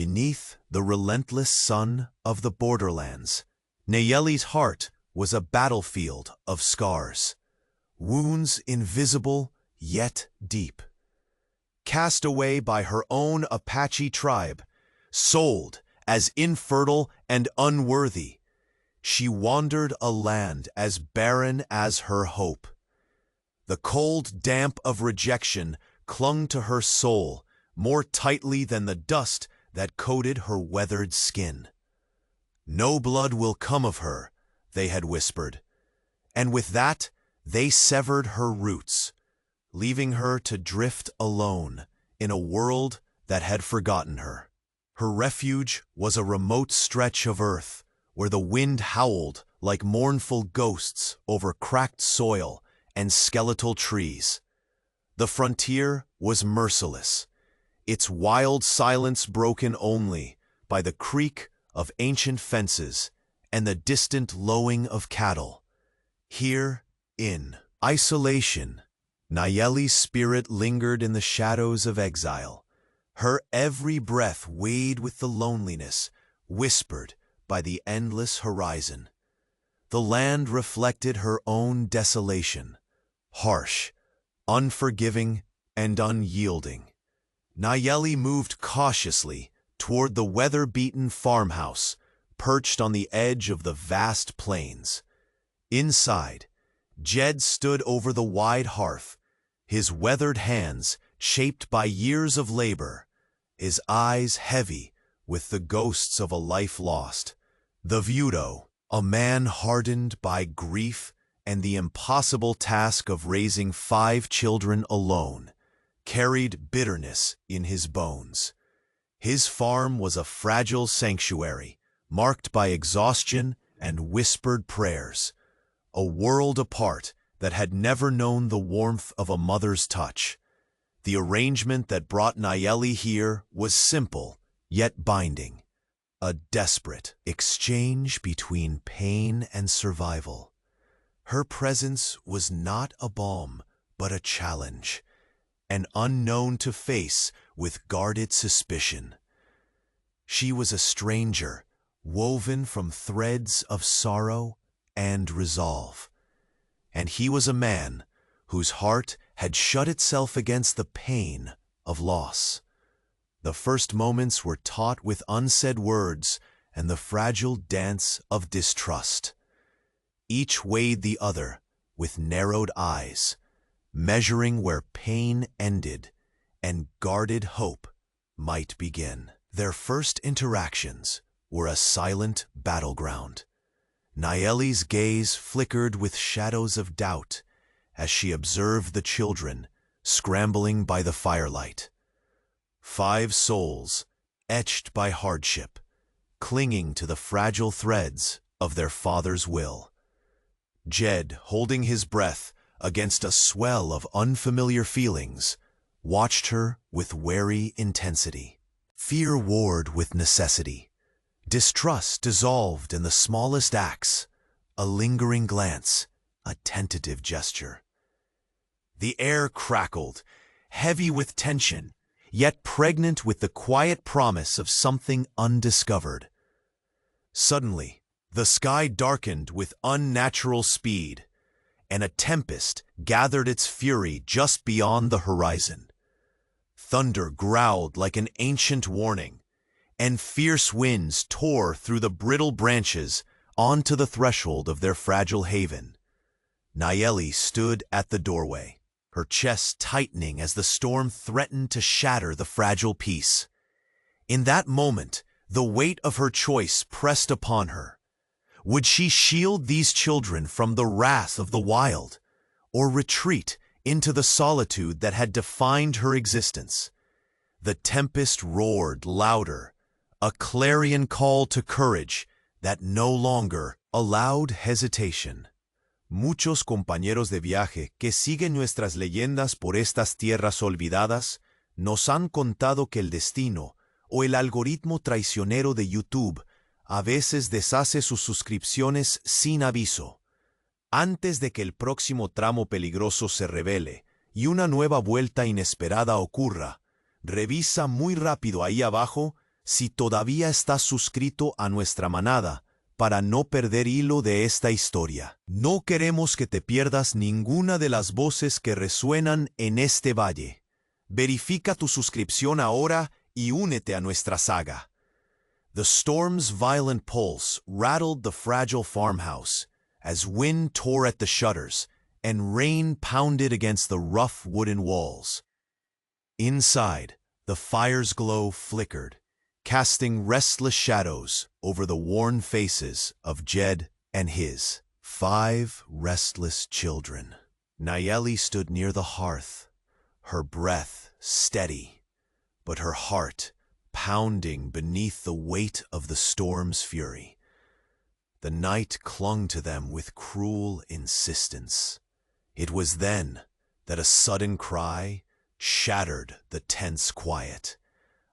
Beneath the relentless sun of the borderlands, Nayeli's heart was a battlefield of scars, wounds invisible yet deep. Cast away by her own Apache tribe, sold as infertile and unworthy, she wandered a land as barren as her hope. The cold damp of rejection clung to her soul more tightly than the dust that coated her weathered skin. No blood will come of her, they had whispered, and with that they severed her roots, leaving her to drift alone in a world that had forgotten her. Her refuge was a remote stretch of earth where the wind howled like mournful ghosts over cracked soil and skeletal trees. The frontier was merciless, its wild silence broken only by the creak of ancient fences and the distant lowing of cattle. Here, in isolation, Nayeli's spirit lingered in the shadows of exile, her every breath weighed with the loneliness whispered by the endless horizon. The land reflected her own desolation, harsh, unforgiving, and unyielding. Nayeli moved cautiously toward the weather-beaten farmhouse perched on the edge of the vast plains. Inside, Jed stood over the wide hearth, his weathered hands shaped by years of labor, his eyes heavy with the ghosts of a life lost. The viudo, a man hardened by grief and the impossible task of raising 5 children alone, carried bitterness in his bones. His farm was a fragile sanctuary, marked by exhaustion and whispered prayers, a world apart that had never known the warmth of a mother's touch. The arrangement that brought Nayeli here was simple, yet binding, a desperate exchange between pain and survival. Her presence was not a balm, but a challenge, an unknown to face with guarded suspicion. She was a stranger, woven from threads of sorrow and resolve, and he was a man whose heart had shut itself against the pain of loss. The first moments were taught with unsaid words and the fragile dance of distrust. Each weighed the other with narrowed eyes, measuring where pain ended and guarded hope might begin. Their first interactions were a silent battleground. Nayeli's gaze flickered with shadows of doubt as she observed the children scrambling by the firelight. 5 souls, etched by hardship, clinging to the fragile threads of their father's will. Jed, holding his breath against a swell of unfamiliar feelings, watched her with wary intensity. Fear warred with necessity. Distrust dissolved in the smallest acts, a lingering glance, a tentative gesture. The air crackled, heavy with tension, yet pregnant with the quiet promise of something undiscovered. Suddenly, the sky darkened with unnatural speed, and a tempest gathered its fury just beyond the horizon. Thunder growled like an ancient warning, and fierce winds tore through the brittle branches onto the threshold of their fragile haven. Nayeli stood at the doorway, her chest tightening as the storm threatened to shatter the fragile peace. In that moment, the weight of her choice pressed upon her. Would she shield these children from the wrath of the wild, or retreat into the solitude that had defined her existence? The tempest roared louder, a clarion call to courage that no longer allowed hesitation. Muchos compañeros de viaje que siguen nuestras leyendas por estas tierras olvidadas nos han contado que el destino o el algoritmo traicionero de YouTube a veces deshace sus suscripciones sin aviso. Antes de que el próximo tramo peligroso se revele y una nueva vuelta inesperada ocurra, revisa muy rápido ahí abajo si todavía estás suscrito a nuestra manada, para no perder hilo de esta historia. No queremos que te pierdas ninguna de las voces que resuenan en este valle. Verifica tu suscripción ahora y únete a nuestra saga. The storm's violent pulse rattled the fragile farmhouse as wind tore at the shutters and rain pounded against the rough wooden walls. Inside, the fire's glow flickered, casting restless shadows over the worn faces of Jed and his 5 restless children. Nayeli stood near the hearth, her breath steady, but her heart pounding beneath the weight of the storm's fury. The night clung to them with cruel insistence. It was then that a sudden cry shattered the tense quiet,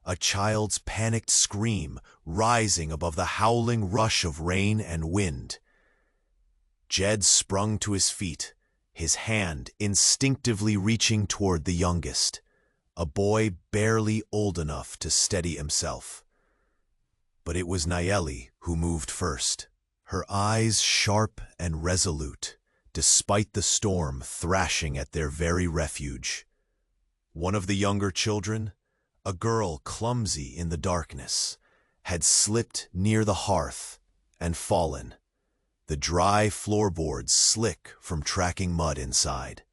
a child's panicked scream rising above the howling rush of rain and wind. Jed sprung to his feet, his hand instinctively reaching toward the youngest, a boy barely old enough to steady himself. But it was Nayeli who moved first, her eyes sharp and resolute, despite the storm thrashing at their very refuge. One of the younger children, a girl clumsy in the darkness, had slipped near the hearth and fallen, the dry floorboards slick from tracking mud inside.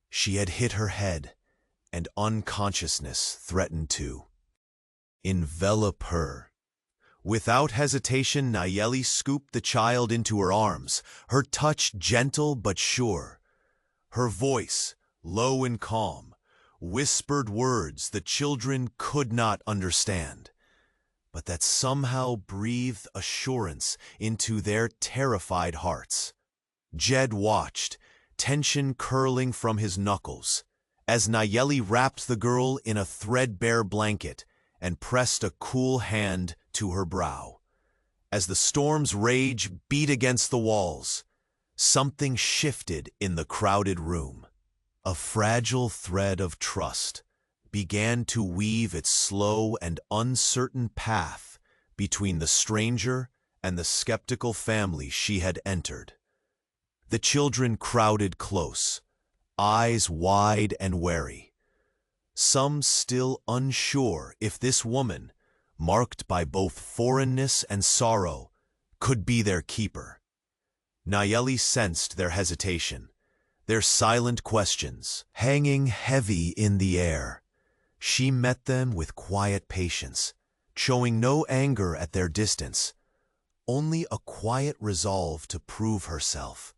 She had hit her head, and unconsciousness threatened to envelop her. Without hesitation, Nayeli scooped the child into her arms, her touch gentle but sure. Her voice, low and calm, whispered words the children could not understand, but that somehow breathed assurance into their terrified hearts. Jed watched, tension curling from his knuckles, as Nayeli wrapped the girl in a threadbare blanket and pressed a cool hand to her brow. As the storm's rage beat against the walls, something shifted in the crowded room. A fragile thread of trust began to weave its slow and uncertain path between the stranger and the skeptical family she had entered. The children crowded close, eyes wide and wary, some still unsure if this woman, marked by both foreignness and sorrow, could be their keeper. Nayeli sensed their hesitation, their silent questions hanging heavy in the air. She met them with quiet patience, showing no anger at their distance, only a quiet resolve to prove herself,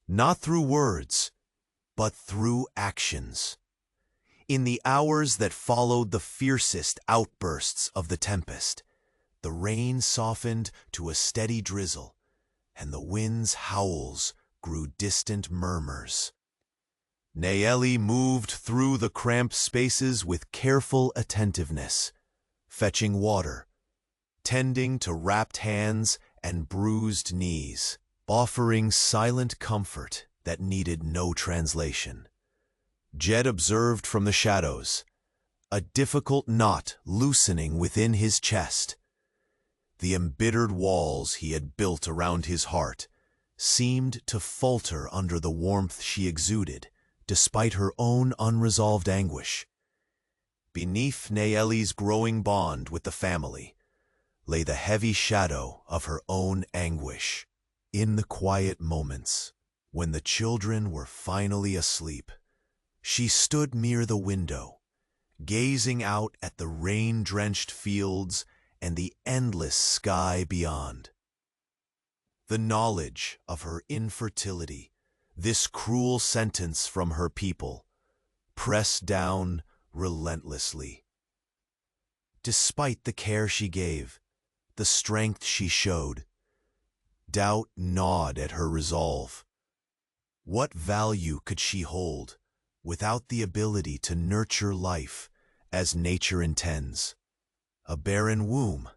not through words, but through actions. In the hours that followed the fiercest outbursts of the tempest, the rain softened to a steady drizzle, and the wind's howls grew distant murmurs. Nayeli moved through the cramped spaces with careful attentiveness, fetching water, tending to wrapped hands and bruised knees, offering silent comfort that needed no translation. Jed observed from the shadows, a difficult knot loosening within his chest. The embittered walls he had built around his heart seemed to falter under the warmth she exuded, despite her own unresolved anguish. Beneath Nayeli's growing bond with the family lay the heavy shadow of her own anguish. In the quiet moments, when the children were finally asleep, she stood near the window, gazing out at the rain-drenched fields and the endless sky beyond. The knowledge of her infertility, this cruel sentence from her people, pressed down relentlessly. Despite the care she gave, the strength she showed, doubt gnawed at her resolve. What value could she hold without the ability to nurture life as nature intends? A barren womb,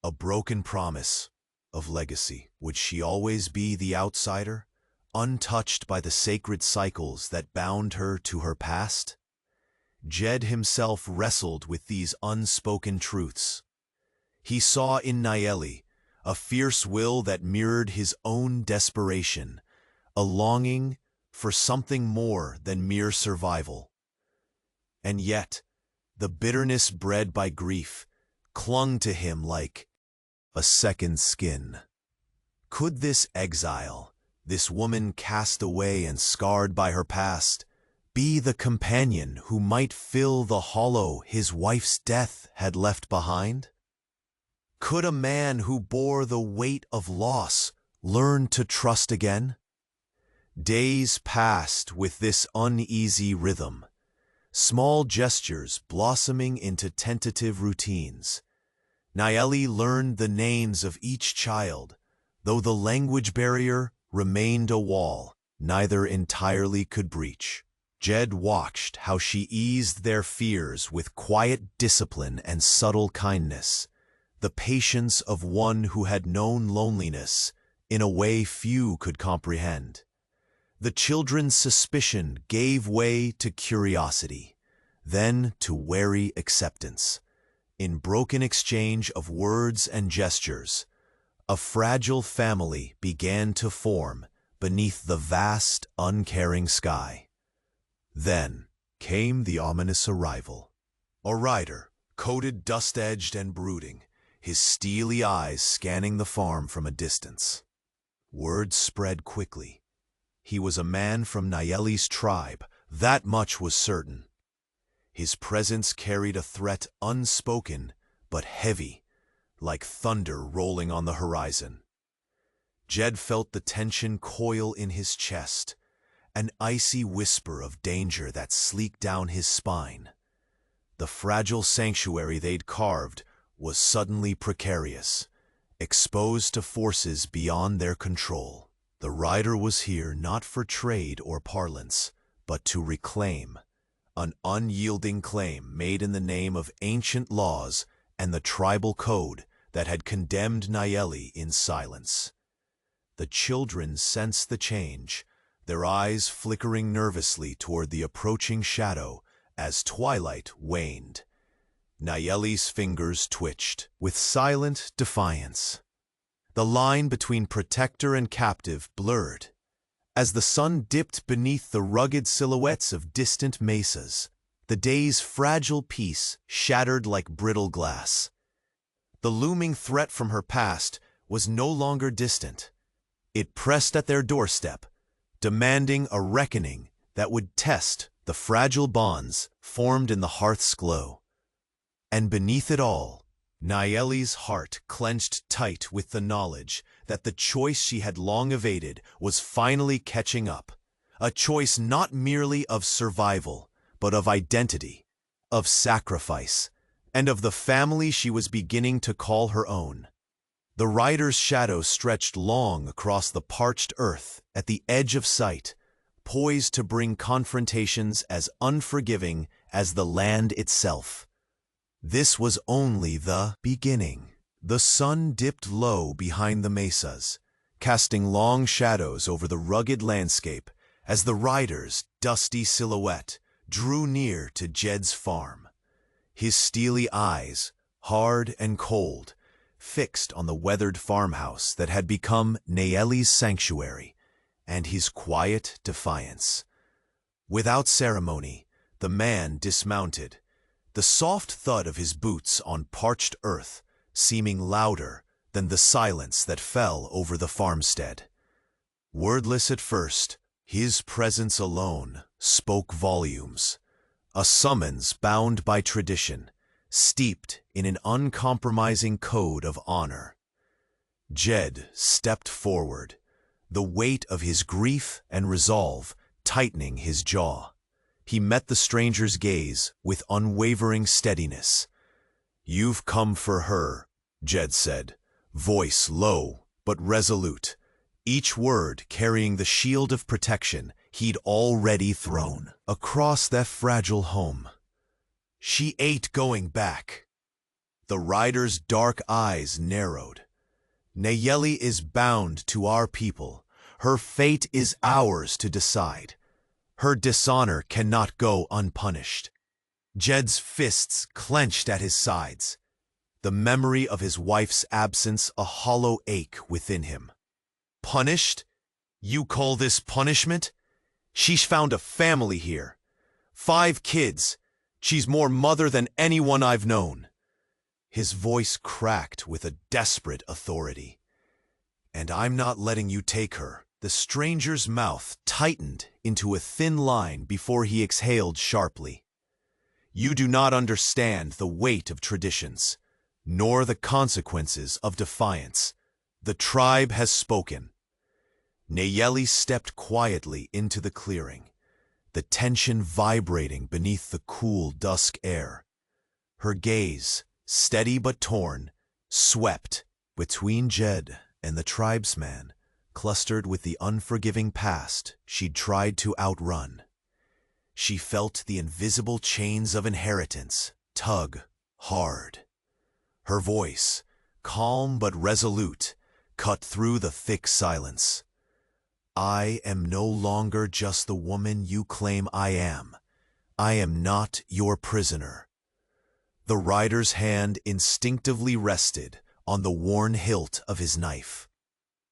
a broken promise of legacy. Would she always be the outsider, untouched by the sacred cycles that bound her to her past? Jed himself wrestled with these unspoken truths, He saw in Nayeli a fierce will that mirrored his own desperation, a longing for something more than mere survival. And yet, the bitterness bred by grief clung to him like a second skin. Could this exile, this woman cast away and scarred by her past, be the companion who might fill the hollow his wife's death had left behind? Could a man who bore the weight of loss learn to trust again? Days passed with this uneasy rhythm, small gestures blossoming into tentative routines. Nayeli learned the names of each child, though the language barrier remained a wall neither entirely could breach. Jed watched how she eased their fears with quiet discipline and subtle kindness, the patience of one who had known loneliness in a way few could comprehend. The children's suspicion gave way to curiosity, then to wary acceptance. In broken exchange of words and gestures, a fragile family began to form beneath the vast, uncaring sky. Then came the ominous arrival. A rider, coated dust-edged and brooding, his steely eyes scanning the farm from a distance. Word spread quickly. He was a man from Nayeli's tribe, that much was certain. His presence carried a threat unspoken, but heavy, like thunder rolling on the horizon. Jed felt the tension coil in his chest, an icy whisper of danger that sleeked down his spine. The fragile sanctuary they'd carved was suddenly precarious, exposed to forces beyond their control. The rider was here not for trade or parlance, but to reclaim, an unyielding claim made in the name of ancient laws and the tribal code that had condemned Nayeli in silence. The children sensed the change, their eyes flickering nervously toward the approaching shadow as twilight waned. Nayeli's fingers twitched with silent defiance. The line between protector and captive blurred as the sun dipped beneath the rugged silhouettes of distant mesas. The day's fragile peace shattered like brittle glass. The looming threat from her past was no longer distant. It pressed at their doorstep, demanding a reckoning that would test the fragile bonds formed in the hearth's glow. And beneath it all, Nayeli's heart clenched tight with the knowledge that the choice she had long evaded was finally catching up, a choice not merely of survival, but of identity, of sacrifice, and of the family she was beginning to call her own. The rider's shadow stretched long across the parched earth at the edge of sight, poised to bring confrontations as unforgiving as the land itself. This was only the beginning. The sun dipped low behind the mesas, casting long shadows over the rugged landscape as the rider's dusty silhouette drew near to Jed's farm. His steely eyes, hard and cold, fixed on the weathered farmhouse that had become Nayeli's sanctuary, and his quiet defiance. Without ceremony, the man dismounted, the soft thud of his boots on parched earth seeming louder than the silence that fell over the farmstead. Wordless at first, his presence alone spoke volumes, a summons bound by tradition, steeped in an uncompromising code of honor. Jed stepped forward, the weight of his grief and resolve tightening his jaw. He met the stranger's gaze with unwavering steadiness. "You've come for her," Jed said, voice low but resolute, each word carrying the shield of protection he'd already thrown across that fragile home. "She ain't going back." The rider's dark eyes narrowed. "Nayeli is bound to our people. Her fate is ours to decide. Her dishonor cannot go unpunished." Jed's fists clenched at his sides. the memory of his wife's absence a hollow ache within him. Punished? You call this punishment? She's found a family here. 5 kids. She's more mother than anyone I've known. His voice cracked with a desperate authority. And I'm not letting you take her. The stranger's mouth tightened into a thin line before he exhaled sharply. You do not understand the weight of traditions, nor the consequences of defiance. The tribe has spoken. Nayeli stepped quietly into the clearing, the tension vibrating beneath the cool dusk air. Her gaze, steady but torn, swept between Jed and the tribesman, clustered with the unforgiving past she'd tried to outrun. She felt the invisible chains of inheritance tug hard. Her voice, calm but resolute, cut through the thick silence. I am no longer just the woman you claim I am. I am not your prisoner. The rider's hand instinctively rested on the worn hilt of his knife,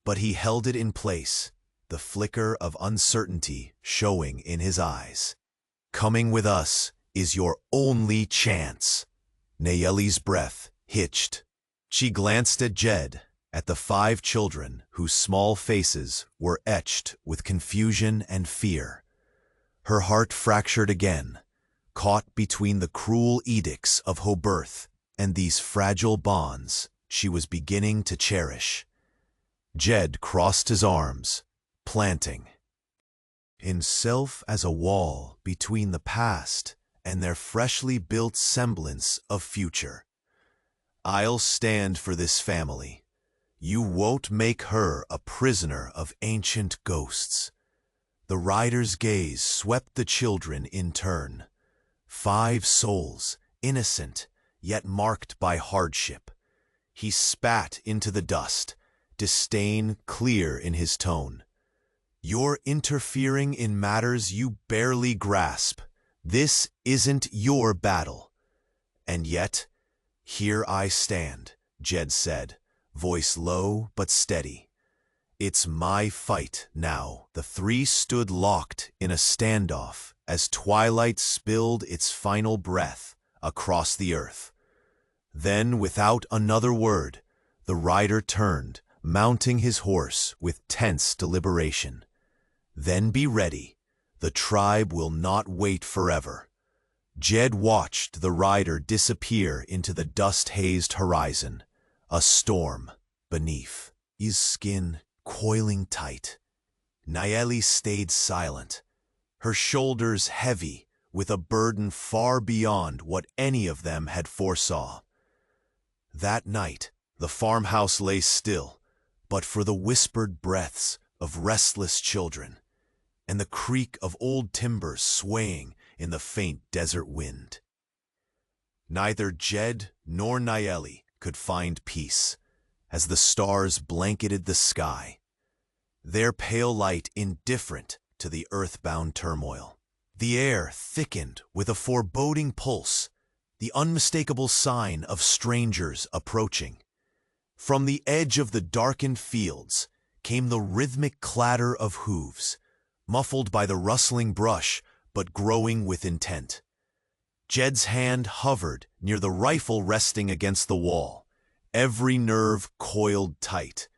but he held it in place, the flicker of uncertainty showing in his eyes. Coming with us is your only chance. Nayeli's breath hitched. She glanced at Jed, at the 5 children whose small faces were etched with confusion and fear. Her heart fractured again, caught between the cruel edicts of her birth and these fragile bonds she was beginning to cherish. Jed crossed his arms, planting himself as a wall between the past and their freshly built semblance of future. I'll stand for this family. You won't make her a prisoner of ancient ghosts. The rider's gaze swept the children in turn. 5 souls, innocent, yet marked by hardship. He spat into the dust, disdain clear in his tone. You're interfering in matters you barely grasp. This isn't your battle. And yet, here I stand, Jed said, voice low but steady. It's my fight now. The 3 stood locked in a standoff as twilight spilled its final breath across the earth. Then, without another word, the rider turned, mounting his horse with tense deliberation. Then be ready. The tribe will not wait forever. Jed watched the rider disappear into the dust-hazed horizon, a storm beneath, his skin coiling tight. Nayeli stayed silent, her shoulders heavy with a burden far beyond what any of them had foresaw. That night, the farmhouse lay still, but for the whispered breaths of restless children and the creak of old timbers swaying in the faint desert wind. Neither Jed nor Nayeli could find peace as the stars blanketed the sky, their pale light indifferent to the earthbound turmoil. The air thickened with a foreboding pulse, the unmistakable sign of strangers approaching. From the edge of the darkened fields came the rhythmic clatter of hooves, muffled by the rustling brush but growing with intent. Jed's hand hovered near the rifle resting against the wall, every nerve coiled tight.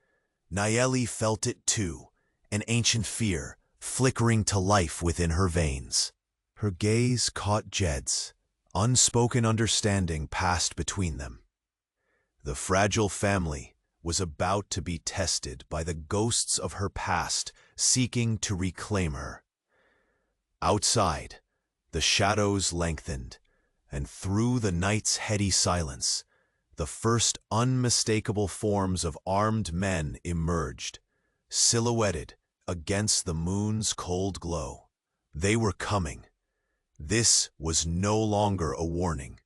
Nayeli felt it too, an ancient fear flickering to life within her veins. Her gaze caught Jed's. Unspoken understanding passed between them. The fragile family was about to be tested by the ghosts of her past seeking to reclaim her. Outside, the shadows lengthened, and through the night's heady silence, the first unmistakable forms of armed men emerged, silhouetted against the moon's cold glow. They were coming. This was no longer a warning.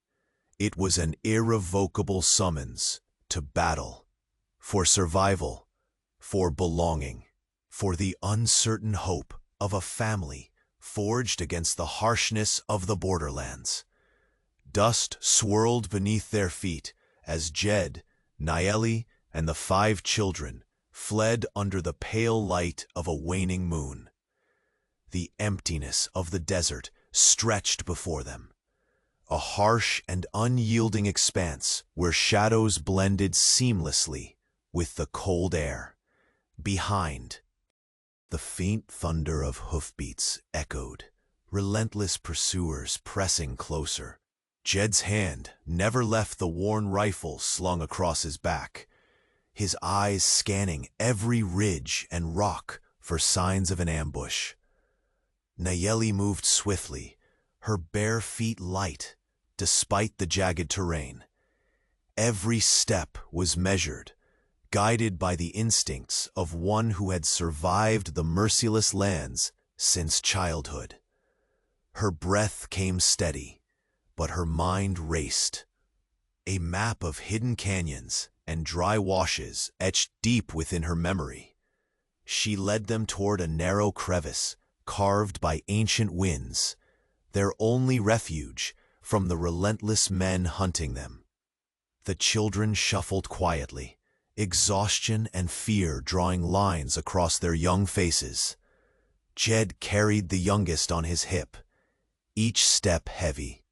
It was an irrevocable summons to battle, for survival, for belonging, for the uncertain hope of a family forged against the harshness of the borderlands. Dust swirled beneath their feet as Jed, Nayeli, and the 5 children fled under the pale light of a waning moon. The emptiness of the desert stretched before them, a harsh and unyielding expanse where shadows blended seamlessly with the cold air. Behind, the faint thunder of hoofbeats echoed, relentless pursuers pressing closer. Jed's hand never left the worn rifle slung across his back, his eyes scanning every ridge and rock for signs of an ambush. Nayeli moved swiftly, her bare feet light despite the jagged terrain. Every step was measured, guided by the instincts of one who had survived the merciless lands since childhood. Her breath came steady, but her mind raced. A map of hidden canyons and dry washes etched deep within her memory. She led them toward a narrow crevice carved by ancient winds, their only refuge from the relentless men hunting them. The children shuffled quietly, exhaustion and fear drawing lines across their young faces. Jed carried the youngest on his hip, each step heavy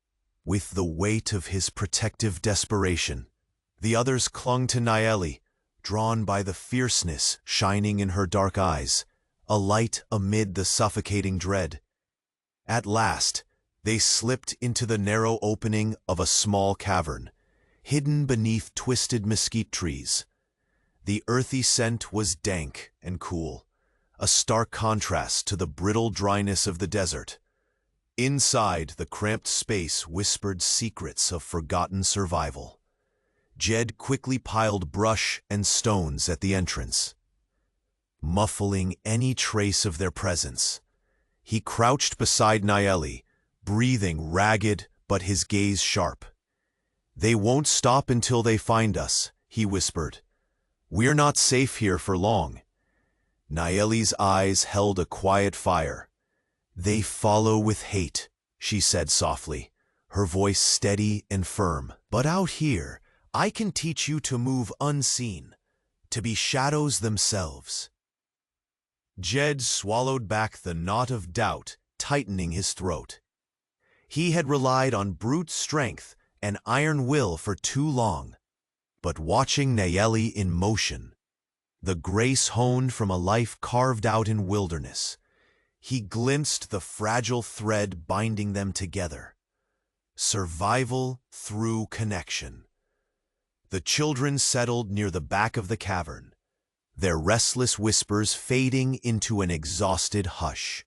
with the weight of his protective desperation. The others clung to Nayeli, drawn by the fierceness shining in her dark eyes, a light amid the suffocating dread. At last, they slipped into the narrow opening of a small cavern, hidden beneath twisted mesquite trees. The earthy scent was dank and cool, a stark contrast to the brittle dryness of the desert. Inside, the cramped space whispered secrets of forgotten survival. Jed quickly piled brush and stones at the entrance, muffling any trace of their presence. He crouched beside Nayeli, breathing ragged but his gaze sharp. "They won't stop until they find us," he whispered. "We're not safe here for long." Nayeli's eyes held a quiet fire. "They follow with hate," she said softly, her voice steady and firm. "But out here, I can teach you to move unseen, to be shadows themselves." Jed swallowed back the knot of doubt tightening his throat. He had relied on brute strength and iron will for too long, but watching Nayeli in motion, the grace honed from a life carved out in wilderness, he glimpsed the fragile thread binding them together. Survival through connection. The children settled near the back of the cavern, their restless whispers fading into an exhausted hush.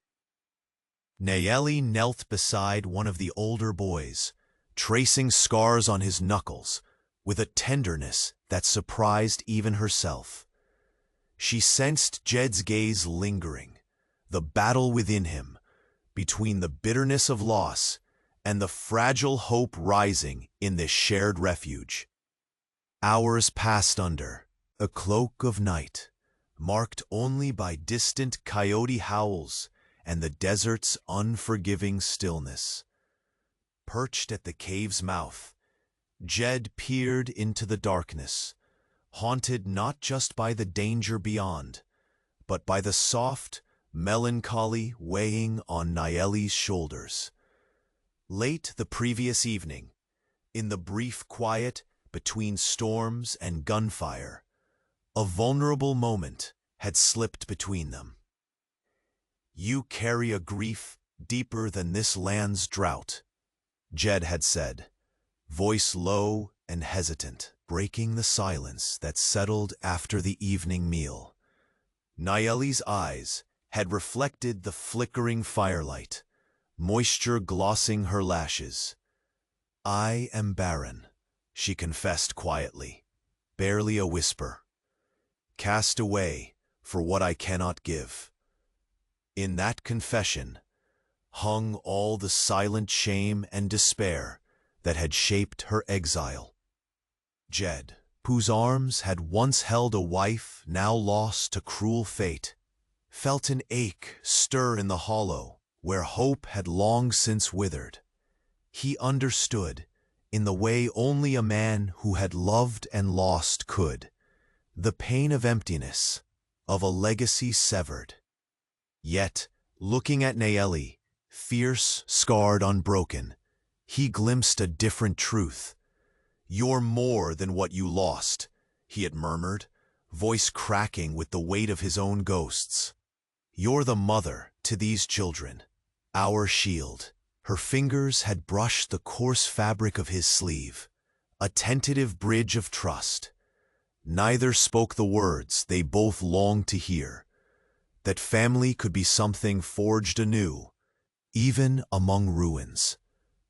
Nayeli knelt beside one of the older boys, tracing scars on his knuckles with a tenderness that surprised even herself. She sensed Jed's gaze lingering, the battle within him, between the bitterness of loss and the fragile hope rising in this shared refuge. Hours passed under a cloak of night, marked only by distant coyote howls and the desert's unforgiving stillness. Perched at the cave's mouth, Jed peered into the darkness, haunted not just by the danger beyond, but by the soft melancholy weighing on Nayeli's shoulders. Late the previous evening, in the brief quiet between storms and gunfire, a vulnerable moment had slipped between them. "You carry a grief deeper than this land's drought," Jed had said, voice low and hesitant, breaking the silence that settled after the evening meal. Nayeli's eyes had reflected the flickering firelight, moisture glossing her lashes. "I am barren," she confessed quietly, barely a whisper. "Cast away for what I cannot give." In that confession hung all the silent shame and despair that had shaped her exile. Jed, whose arms had once held a wife now lost to cruel fate, felt an ache stir in the hollow where hope had long since withered. He understood, in the way only a man who had loved and lost could. The pain of emptiness, of a legacy severed. Yet, looking at Nayeli, fierce, scarred, unbroken, he glimpsed a different truth. "You're more than what you lost," he had murmured, voice cracking with the weight of his own ghosts. "You're the mother to these children, our shield." Her fingers had brushed the coarse fabric of his sleeve, a tentative bridge of trust. Neither spoke the words they both longed to hear, that family could be something forged anew, even among ruins.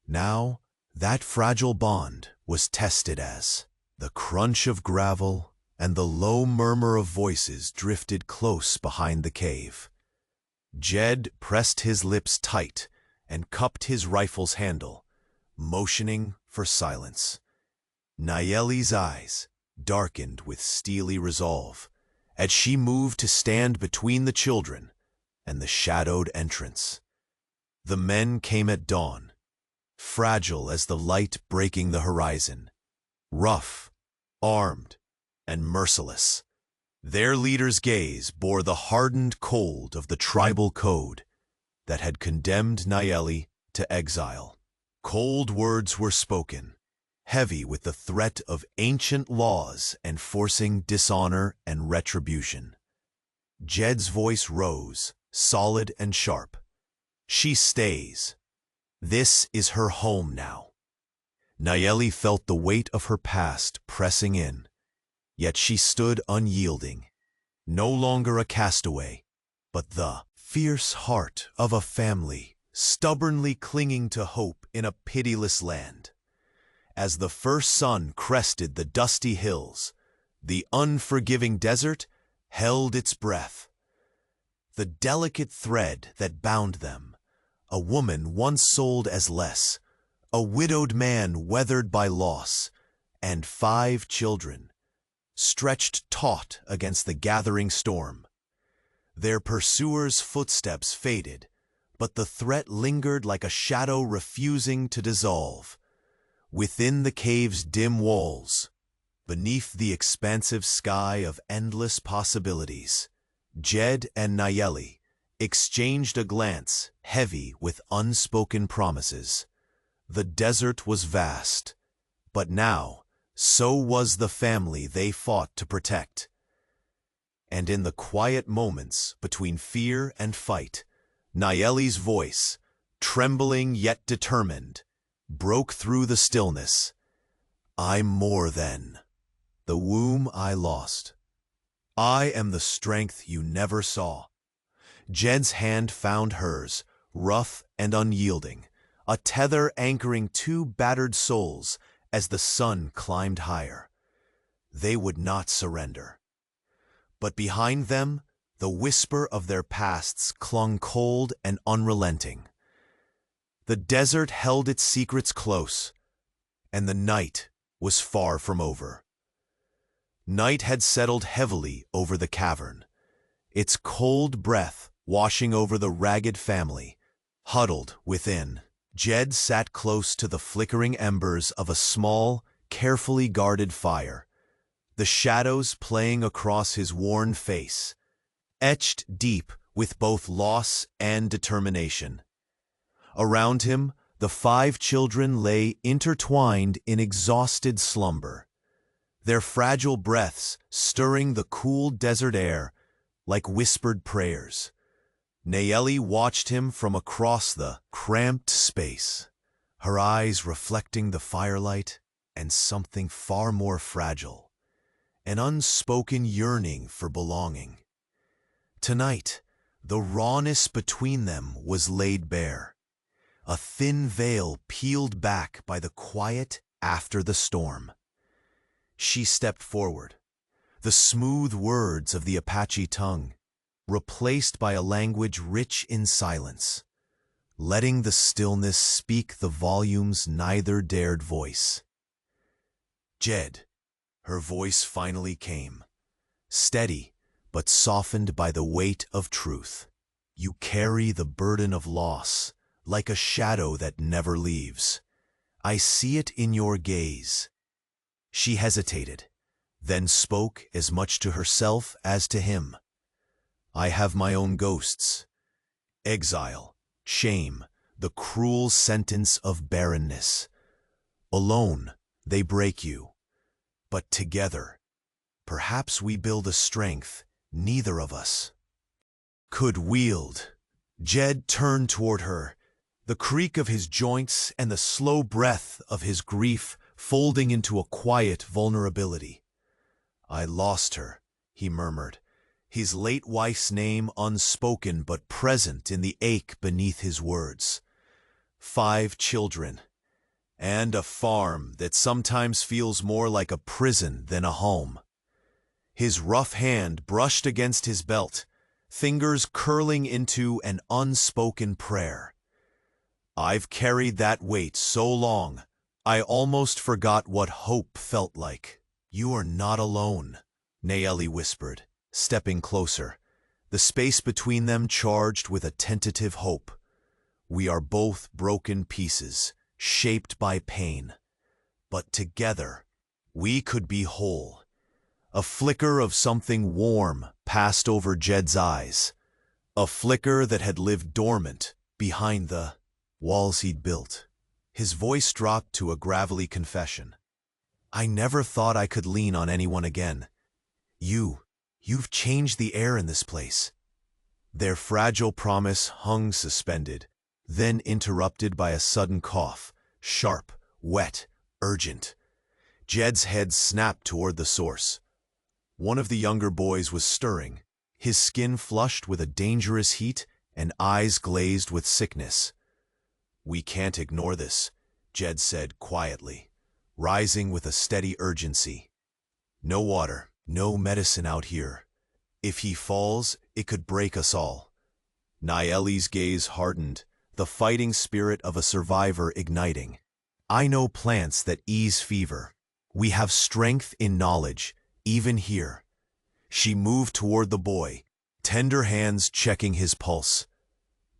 Now, that fragile bond was tested as the crunch of gravel and the low murmur of voices drifted close behind the cave. Jed pressed his lips tight and cupped his rifle's handle, motioning for silence. Nayeli's eyes darkened with steely resolve as she moved to stand between the children and the shadowed entrance. The men came at dawn, fragile as the light breaking the horizon, rough, armed, and merciless. Their leader's gaze bore the hardened cold of the tribal code that had condemned Nayeli to exile. Cold words were spoken, heavy with the threat of ancient laws enforcing dishonor and retribution. Jed's voice rose, solid and sharp. "She stays. This is her home now." Nayeli felt the weight of her past pressing in, yet she stood unyielding, no longer a castaway, but the fierce heart of a family stubbornly clinging to hope in a pitiless land. As the first sun crested the dusty hills, the unforgiving desert held its breath. The delicate thread that bound them, a woman once sold as less, a widowed man weathered by loss, and 5 children, stretched taut against the gathering storm. Their pursuers' footsteps faded, but the threat lingered like a shadow refusing to dissolve. Within the cave's dim walls, beneath the expansive sky of endless possibilities, Jed and Nayeli exchanged a glance heavy with unspoken promises. The desert was vast, but now so was the family they fought to protect. And in the quiet moments between fear and fight, Nayeli's voice, trembling yet determined, broke through the stillness. "I'm more than the womb I lost. I am the strength you never saw." Jed's hand found hers, rough and unyielding, a tether anchoring 2 battered souls as the sun climbed higher. They would not surrender. But behind them, the whisper of their pasts clung cold and unrelenting. The desert held its secrets close, and the night was far from over. Night had settled heavily over the cavern, its cold breath washing over the ragged family, huddled within. Jed sat close to the flickering embers of a small, carefully guarded fire, the shadows playing across his worn face, etched deep with both loss and determination. Around him, the 5 children lay intertwined in exhausted slumber, their fragile breaths stirring the cool desert air like whispered prayers. Nayeli watched him from across the cramped space, her eyes reflecting the firelight and something far more fragile, an unspoken yearning for belonging. Tonight, the rawness between them was laid bare, a thin veil peeled back by the quiet after the storm. She stepped forward, the smooth words of the Apache tongue, replaced by a language rich in silence, letting the stillness speak the volumes neither dared voice. "Jed," her voice finally came, steady but softened by the weight of truth. "You carry the burden of loss like a shadow that never leaves. I see it in your gaze." She hesitated, then spoke as much to herself as to him. "I have my own ghosts. Exile, shame, the cruel sentence of barrenness. Alone, they break you. But together, perhaps we build a strength neither of us could wield." Jed turned toward her, the creak of his joints and the slow breath of his grief folding into a quiet vulnerability. "I lost her," he murmured, his late wife's name unspoken but present in the ache beneath his words. 5 children, and a farm that sometimes feels more like a prison than a home. His rough hand brushed against his belt, fingers curling into an unspoken prayer. "I've carried that weight so long, I almost forgot what hope felt like." "You are not alone," Nayeli whispered, stepping closer, the space between them charged with a tentative hope. "We are both broken pieces, shaped by pain. But together, we could be whole." A flicker of something warm passed over Jed's eyes, a flicker that had lived dormant behind the walls he'd built. His voice dropped to a gravelly confession. "I never thought I could lean on anyone again. You've changed the air in this place." Their fragile promise hung suspended, then interrupted by a sudden cough, sharp, wet, urgent. Jed's head snapped toward the source. One of the younger boys was stirring, his skin flushed with a dangerous heat and eyes glazed with sickness. "We can't ignore this," Jed said quietly, rising with a steady urgency. "No water, no medicine out here. If he falls, it could break us all." Nayeli's gaze hardened, the fighting spirit of a survivor igniting. "I know plants that ease fever. We have strength in knowledge, even here." She moved toward the boy, tender hands checking his pulse.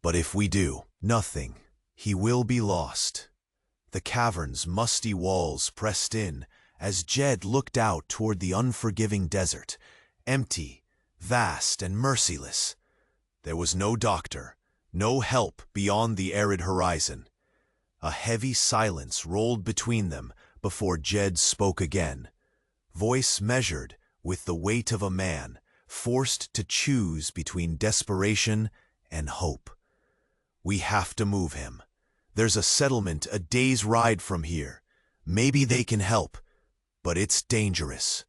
"But if we do nothing, he will be lost." The cavern's musty walls pressed in as Jed looked out toward the unforgiving desert, empty, vast, and merciless. There was no doctor, no help beyond the arid horizon. A heavy silence rolled between them before Jed spoke again, voice measured with the weight of a man forced to choose between desperation and hope. "We have to move him. There's a settlement a day's ride from here. Maybe they can help, but it's dangerous."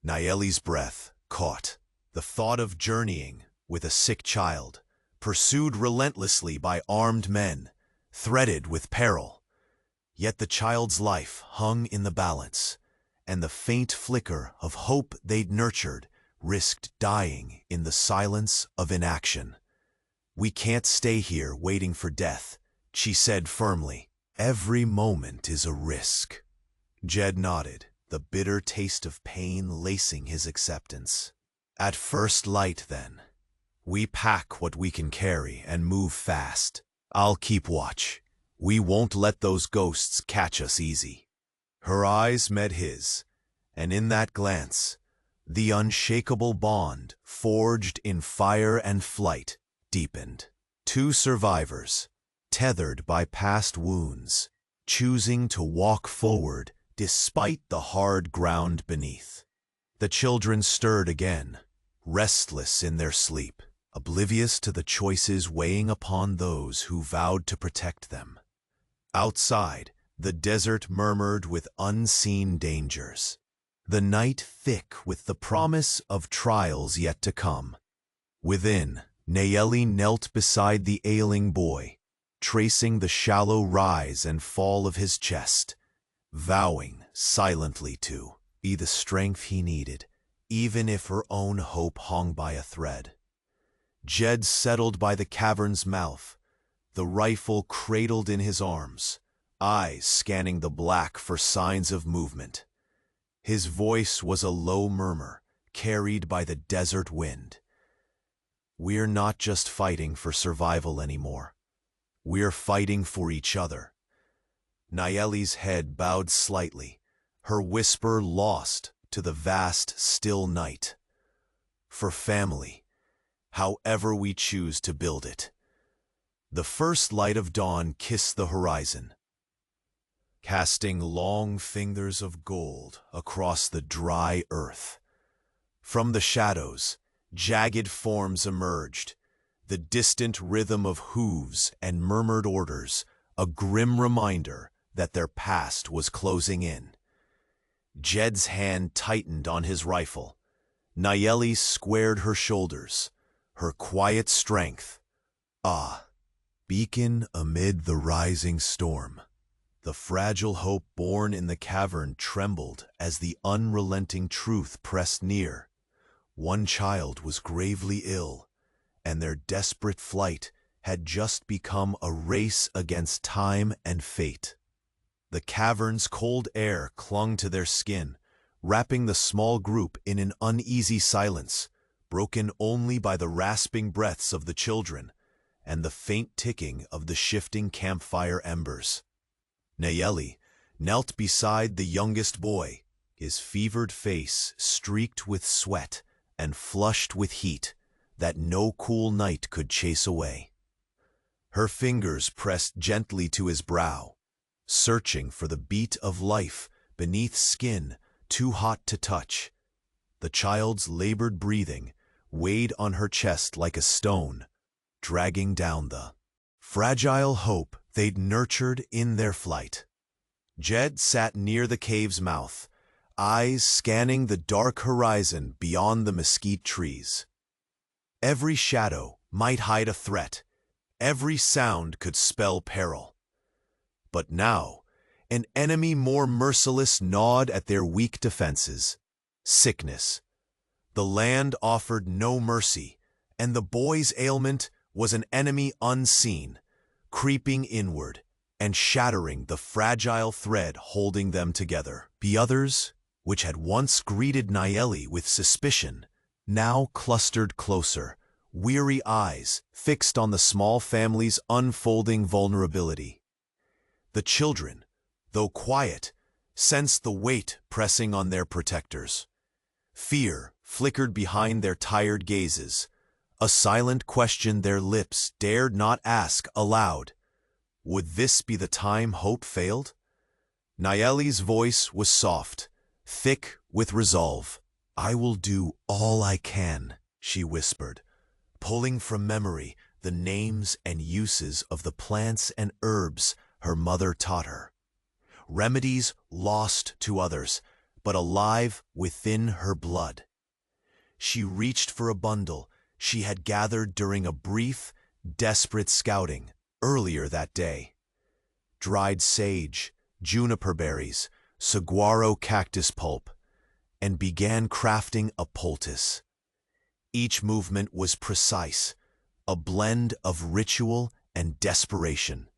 Nayeli's breath caught. The thought of journeying with a sick child, pursued relentlessly by armed men, threaded with peril. Yet the child's life hung in the balance, and the faint flicker of hope they'd nurtured risked dying in the silence of inaction. "We can't stay here waiting for death," she said firmly. "Every moment is a risk." Jed nodded, the bitter taste of pain lacing his acceptance. "At first light, then. We pack what we can carry and move fast. I'll keep watch. We won't let those ghosts catch us easy." Her eyes met his, and in that glance, the unshakable bond forged in fire and flight deepened. 2 survivors, tethered by past wounds, choosing to walk forward despite the hard ground beneath. The children stirred again, restless in their sleep, oblivious to the choices weighing upon those who vowed to protect them. Outside, the desert murmured with unseen dangers, the night thick with the promise of trials yet to come. Within, Nayeli knelt beside the ailing boy, tracing the shallow rise and fall of his chest, vowing silently to be the strength he needed, even if her own hope hung by a thread. Jed settled by the cavern's mouth, the rifle cradled in his arms, eyes scanning the black for signs of movement. His voice was a low murmur, carried by the desert wind. "We're not just fighting for survival anymore. We're fighting for each other. Nayeli's head bowed slightly, her whisper lost to the vast, still night. For family, however we choose to build it. The first light of dawn kissed the horizon, casting long fingers of gold across the dry earth. From the shadows, jagged forms emerged, the distant rhythm of hooves and murmured orders, a grim reminder that their past was closing in. Jed's hand tightened on his rifle. Nayeli squared her shoulders, her quiet strength. Ah, beacon amid the rising storm. The fragile hope born in the cavern trembled as the unrelenting truth pressed near. One child was gravely ill, and their desperate flight had just become a race against time and fate. The cavern's cold air clung to their skin, wrapping the small group in an uneasy silence, broken only by the rasping breaths of the children and the faint ticking of the shifting campfire embers. Nayeli knelt beside the youngest boy, his fevered face streaked with sweat and flushed with heat that no cool night could chase away. Her fingers pressed gently to his brow, searching for the beat of life beneath skin too hot to touch. The child's labored breathing weighed on her chest like a stone, dragging down the fragile hope they'd nurtured in their flight. Jed sat near the cave's mouth, eyes scanning the dark horizon beyond the mesquite trees. Every shadow might hide a threat, every sound could spell peril. But now, an enemy more merciless gnawed at their weak defenses: sickness. The land offered no mercy, and the boy's ailment was an enemy unseen, creeping inward and shattering the fragile thread holding them together. The others, which had once greeted Nayeli with suspicion, now clustered closer, weary eyes fixed on the small family's unfolding vulnerability. The children, though quiet, sensed the weight pressing on their protectors. Fear flickered behind their tired gazes, a silent question their lips dared not ask aloud. Would this be the time hope failed? Nayeli's voice was soft, thick with resolve. "I will do all I can," she whispered, pulling from memory the names and uses of the plants and herbs her mother taught her. Remedies lost to others, but alive within her blood. She reached for a bundle she had gathered during a brief, desperate scouting earlier that day. Dried sage, juniper berries, saguaro cactus pulp, and began crafting a poultice. Each movement was precise, a blend of ritual and desperation.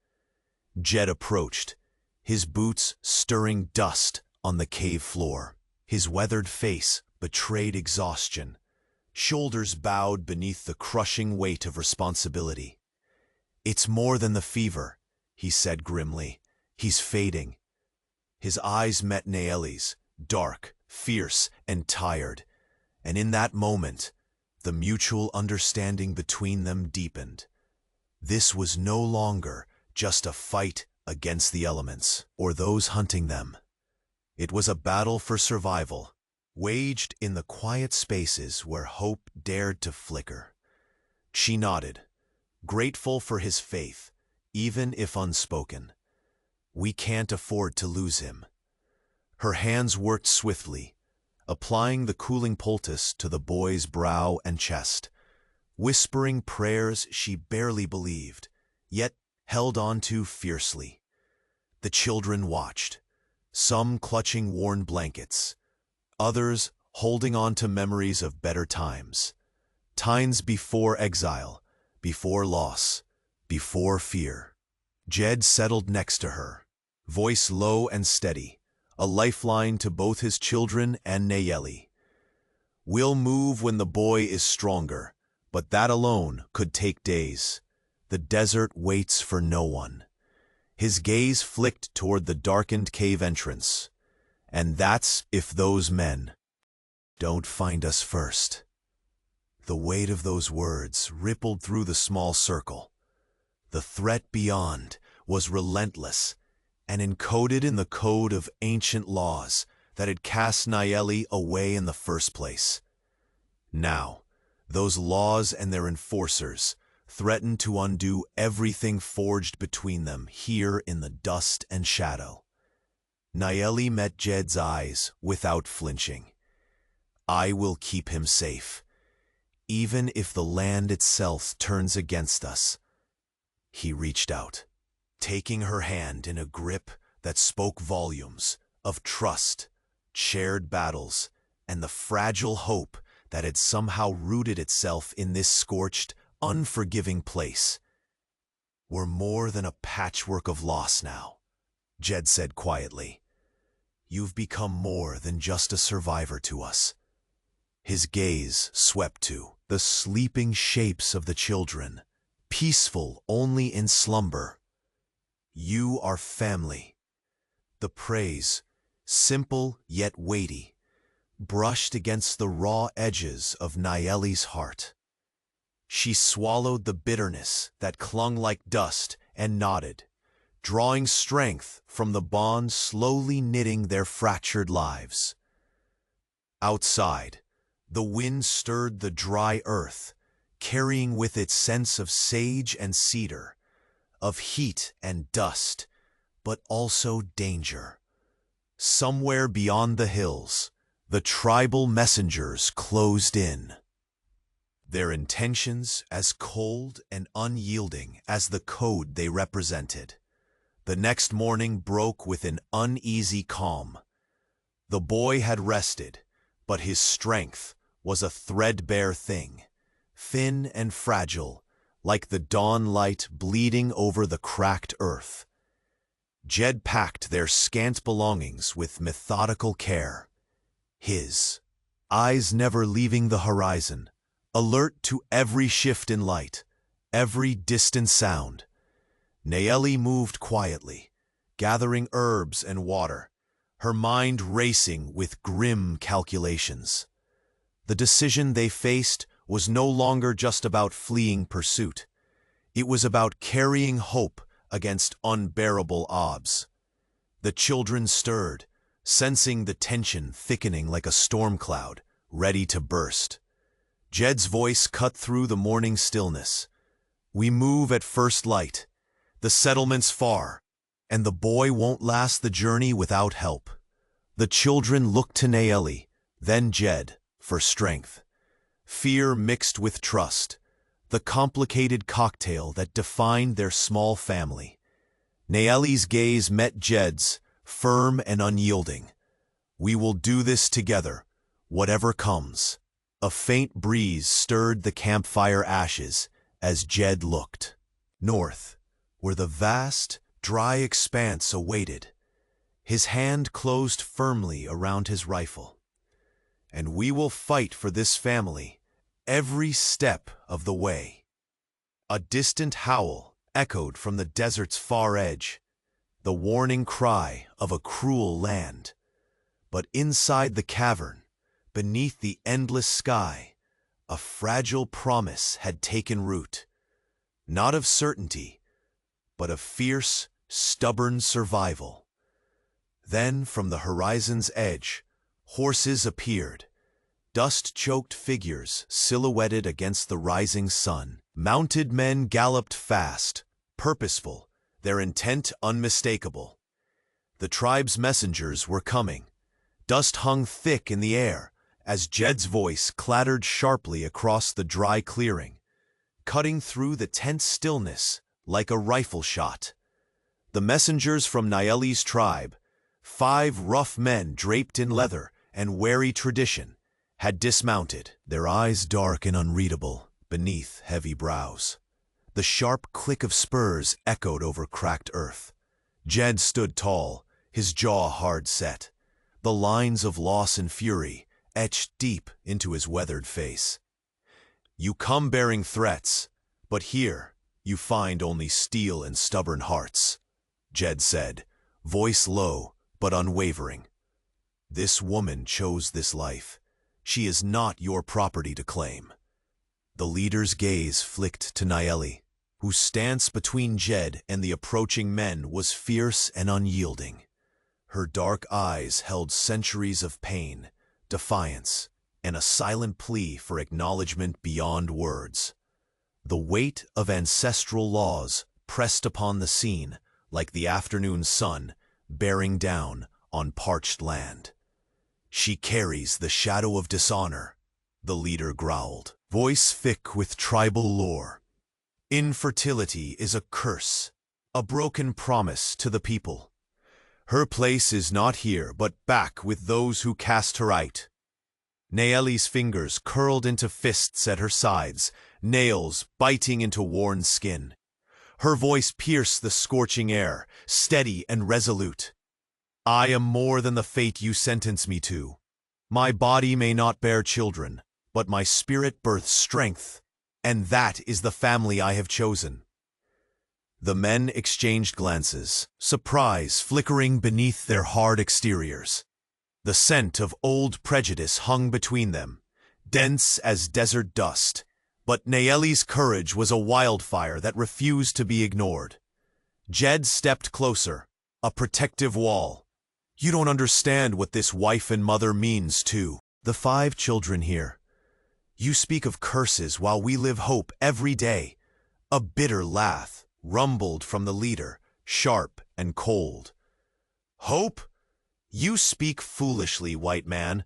Jed approached, his boots stirring dust on the cave floor. His weathered face betrayed exhaustion, shoulders bowed beneath the crushing weight of responsibility. "It's more than the fever," he said grimly. "He's fading." His eyes met Nayeli's, dark, fierce, and tired, and in that moment, the mutual understanding between them deepened. This was no longer just a fight against the elements or those hunting them. It was a battle for survival, waged in the quiet spaces where hope dared to flicker. She nodded, grateful for his faith, even if unspoken. "We can't afford to lose him." Her hands worked swiftly, applying the cooling poultice to the boy's brow and chest, whispering prayers she barely believed, yet held on to fiercely. The children watched, some clutching worn blankets, others holding on to memories of better times. Times before exile, before loss, before fear. Jed settled next to her, voice low and steady, a lifeline to both his children and Nayeli. "We'll move when the boy is stronger, but that alone could take days. The desert waits for no one. His gaze flicked toward the darkened cave entrance. "And that's if those men don't find us first." The weight of those words rippled through the small circle. The threat beyond was relentless and encoded in the code of ancient laws that had cast Nayeli away in the first place. Now, those laws and their enforcers threatened to undo everything forged between them here in the dust and shadow. Nayeli met Jed's eyes without flinching. "I will keep him safe, even if the land itself turns against us." He reached out, taking her hand in a grip that spoke volumes of trust, shared battles, and the fragile hope that had somehow rooted itself in this scorched, unforgiving place. "We're more than a patchwork of loss now," Jed said quietly. "You've become more than just a survivor to us." His gaze swept to the sleeping shapes of the children, peaceful only in slumber. "You are family." The praise, simple yet weighty, brushed against the raw edges of Nayeli's heart. She swallowed the bitterness that clung like dust and nodded, drawing strength from the bond slowly knitting their fractured lives. Outside, the wind stirred the dry earth, carrying with it scents of sage and cedar, of heat and dust, but also danger. Somewhere beyond the hills, the tribal messengers closed in, their intentions as cold and unyielding as the code they represented. The next morning broke with an uneasy calm. The boy had rested, but his strength was a threadbare thing, thin and fragile, like the dawn light bleeding over the cracked earth. Jed packed their scant belongings with methodical care, his eyes never leaving the horizon, alert to every shift in light, every distant sound. Nayeli moved quietly, gathering herbs and water, her mind racing with grim calculations. The decision they faced was no longer just about fleeing pursuit. It was about carrying hope against unbearable odds. The children stirred, sensing the tension thickening like a storm cloud, ready to burst. Jed's voice cut through the morning stillness. "We move at first light. The settlement's far, and the boy won't last the journey without help." The children looked to Nayeli, then Jed, for strength. Fear mixed with trust, the complicated cocktail that defined their small family. Nayeli's gaze met Jed's, firm and unyielding. "We will do this together, whatever comes." A faint breeze stirred the campfire ashes as Jed looked north, where the vast, dry expanse awaited. His hand closed firmly around his rifle. "And we will fight for this family every step of the way." A distant howl echoed from the desert's far edge, the warning cry of a cruel land. But inside the cavern, beneath the endless sky, a fragile promise had taken root, not of certainty, but of fierce, stubborn survival. Then, from the horizon's edge, horses appeared, dust-choked figures silhouetted against the rising sun. Mounted men galloped fast, purposeful, their intent unmistakable. The tribe's messengers were coming. Dust hung thick in the air as Jed's voice clattered sharply across the dry clearing, cutting through the tense stillness like a rifle shot. The messengers from Nayeli's tribe, 5 rough men draped in leather and wary tradition, had dismounted, their eyes dark and unreadable beneath heavy brows. The sharp click of spurs echoed over cracked earth. Jed stood tall, his jaw hard set, the lines of loss and fury etched deep into his weathered face. "You come bearing threats, but here you find only steel and stubborn hearts." Jed said, voice low but unwavering. This woman chose this life. She is not your property to claim. The leader's gaze flicked to Nayeli, whose stance between Jed and the approaching men was fierce and unyielding. Her dark eyes held centuries of pain, defiance, and a silent plea for acknowledgement beyond words. The weight of ancestral laws pressed upon the scene like the afternoon sun bearing down on parched land. She carries the shadow of dishonor, the leader growled, voice thick with tribal lore. Infertility is a curse, a broken promise to the people. Her place is not here, but back with those who cast her out. Nayeli's fingers curled into fists at her sides, nails biting into worn skin. Her voice pierced the scorching air, steady and resolute. I am more than the fate you sentence me to. My body may not bear children, but my spirit births strength, and that is the family I have chosen. The men exchanged glances, surprise flickering beneath their hard exteriors. The scent of old prejudice hung between them, dense as desert dust, but Nayeli's courage was a wildfire that refused to be ignored. Jed stepped closer, a protective wall. You don't understand what this wife and mother means to the 5 children here. You speak of curses while we live hope every day. A bitter laugh rumbled from the leader, sharp and cold. Hope? You speak foolishly, white man.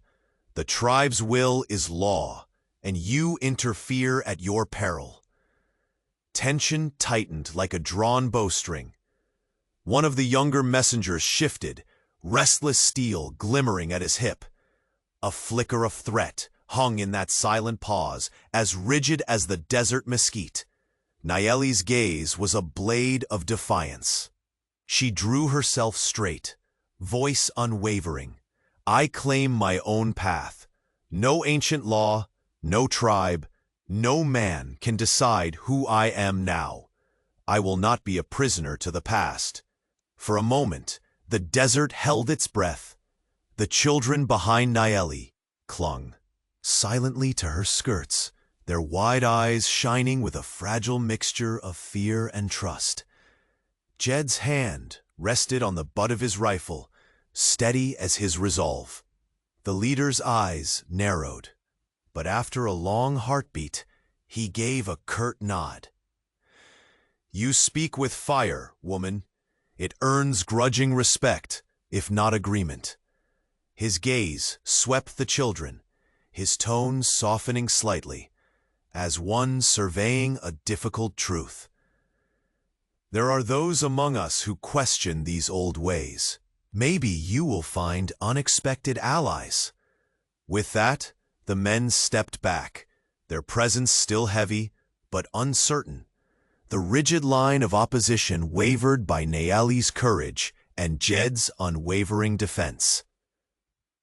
The tribe's will is law, and you interfere at your peril. Tension tightened like a drawn bowstring. One of the younger messengers shifted, restless steel glimmering at his hip. A flicker of threat hung in that silent pause, as rigid as the desert mesquite. Nayeli's gaze was a blade of defiance. She drew herself straight, voice unwavering. I claim my own path. No ancient law, no tribe, no man can decide who I am now. I will not be a prisoner to the past. For a moment, the desert held its breath. The children behind Nayeli clung silently to her skirts, their wide eyes shining with a fragile mixture of fear and trust. Jed's hand rested on the butt of his rifle, steady as his resolve. The leader's eyes narrowed, but after a long heartbeat, he gave a curt nod. You speak with fire, woman. It earns grudging respect, if not agreement. His gaze swept the children, his tone softening slightly, as one surveying a difficult truth. There are those among us who question these old ways. Maybe you will find unexpected allies. With that, the men stepped back, their presence still heavy, but uncertain. The rigid line of opposition wavered by Nayeli's courage and Jed's unwavering defense.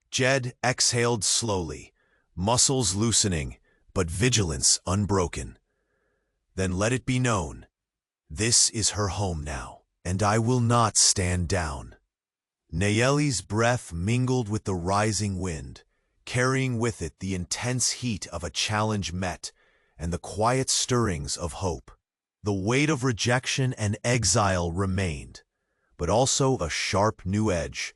Jed exhaled slowly, muscles loosening, but vigilance unbroken. Then let it be known, this is her home now, and I will not stand down. Nayeli's breath mingled with the rising wind, carrying with it the intense heat of a challenge met and the quiet stirrings of hope. The weight of rejection and exile remained, but also a sharp new edge,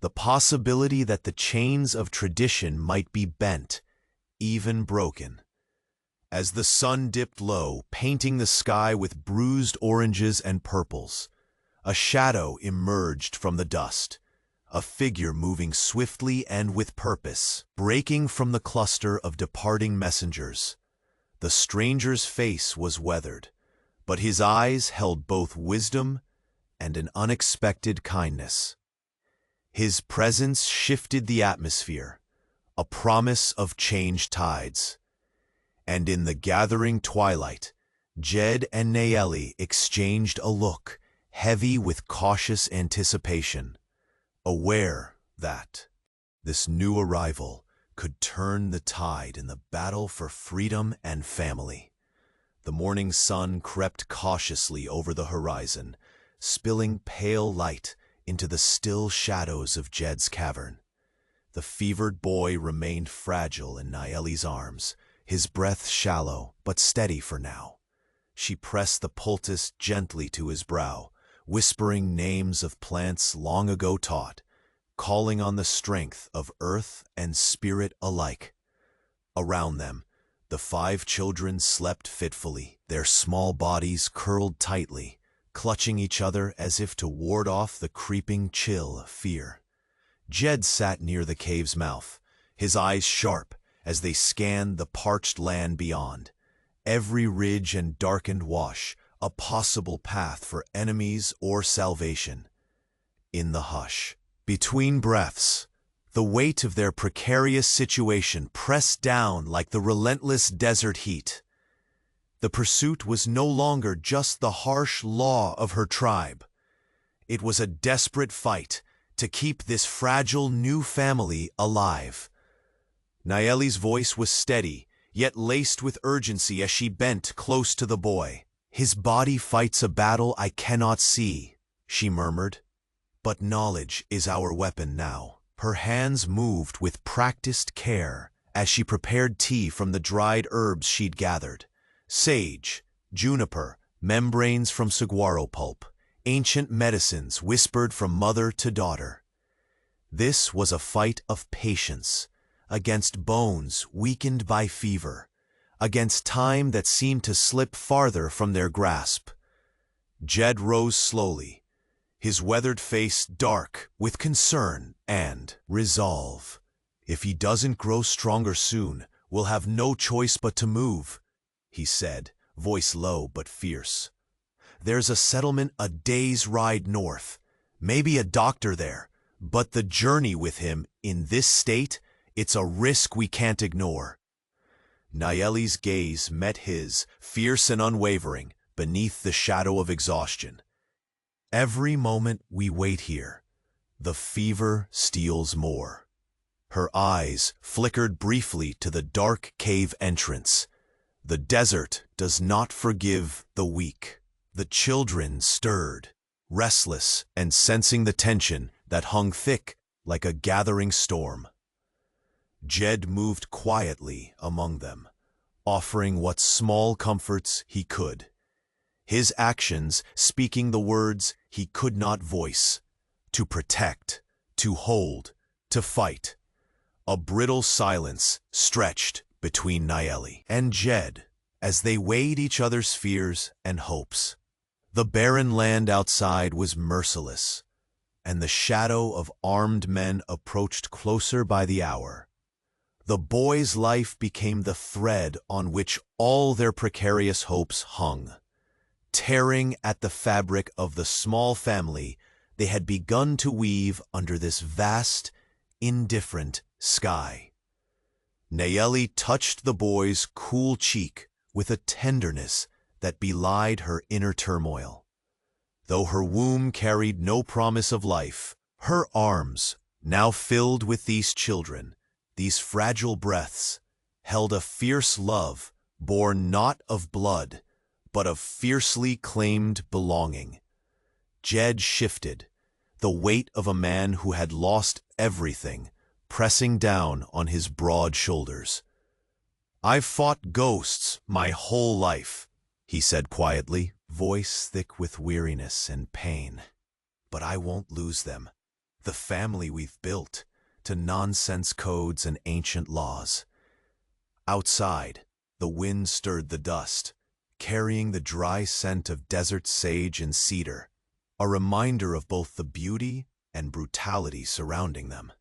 the possibility that the chains of tradition might be bent, even broken. As the sun dipped low, painting the sky with bruised oranges and purples, a shadow emerged from the dust, a figure moving swiftly and with purpose, breaking from the cluster of departing messengers. The stranger's face was weathered, but his eyes held both wisdom and an unexpected kindness. His presence shifted the atmosphere, a promise of changed tides. And in the gathering twilight, Jed and Nayeli exchanged a look, heavy with cautious anticipation, aware that this new arrival could turn the tide in the battle for freedom and family. The morning sun crept cautiously over the horizon, spilling pale light into the still shadows of Jed's cavern. The fevered boy remained fragile in Nayeli's arms, his breath shallow but steady for now. She pressed the poultice gently to his brow, whispering names of plants long ago taught, calling on the strength of earth and spirit alike. Around them, the 5 children slept fitfully, their small bodies curled tightly, clutching each other as if to ward off the creeping chill of fear. Jed sat near the cave's mouth, his eyes sharp as they scanned the parched land beyond. Every ridge and darkened wash, a possible path for enemies or salvation. In the hush, between breaths, the weight of their precarious situation pressed down like the relentless desert heat. The pursuit was no longer just the harsh law of her tribe. It was a desperate fight to keep this fragile new family alive. Nayeli's voice was steady, yet laced with urgency as she bent close to the boy. "His body fights a battle I cannot see," she murmured. "But knowledge is our weapon now." Her hands moved with practiced care as she prepared tea from the dried herbs she'd gathered. Sage, juniper, membranes from saguaro pulp, ancient medicines whispered from mother to daughter. This was a fight of patience, against bones weakened by fever, against time that seemed to slip farther from their grasp. Jed rose slowly, his weathered face dark with concern and resolve. "If he doesn't grow stronger soon, we'll have no choice but to move," he said, voice low but fierce. "There's a settlement a day's ride north, maybe a doctor there, but the journey with him in this state, it's a risk we can't ignore." Nayeli's gaze met his, fierce and unwavering, beneath the shadow of exhaustion. "Every moment we wait here, the fever steals more." Her eyes flickered briefly to the dark cave entrance. The desert does not forgive the weak. The children stirred, restless and sensing the tension that hung thick like a gathering storm. Jed moved quietly among them, offering what small comforts he could. His actions speaking the words he could not voice: to protect, to hold, to fight. A brittle silence stretched between Nayeli and Jed as they weighed each other's fears and hopes. The barren land outside was merciless, and the shadow of armed men approached closer by the hour. The boy's life became the thread on which all their precarious hopes hung, tearing at the fabric of the small family they had begun to weave under this vast, indifferent sky. Nayeli touched the boy's cool cheek with a tenderness that belied her inner turmoil. Though her womb carried no promise of life, her arms, now filled with these children, these fragile breaths, held a fierce love born not of blood, but of fiercely claimed belonging. Jed shifted, the weight of a man who had lost everything pressing down on his broad shoulders. "I've fought ghosts my whole life," he said quietly, voice thick with weariness and pain. "But I won't lose them, the family we've built, to nonsense codes and ancient laws." Outside, the wind stirred the dust, carrying the dry scent of desert sage and cedar, a reminder of both the beauty and brutality surrounding them.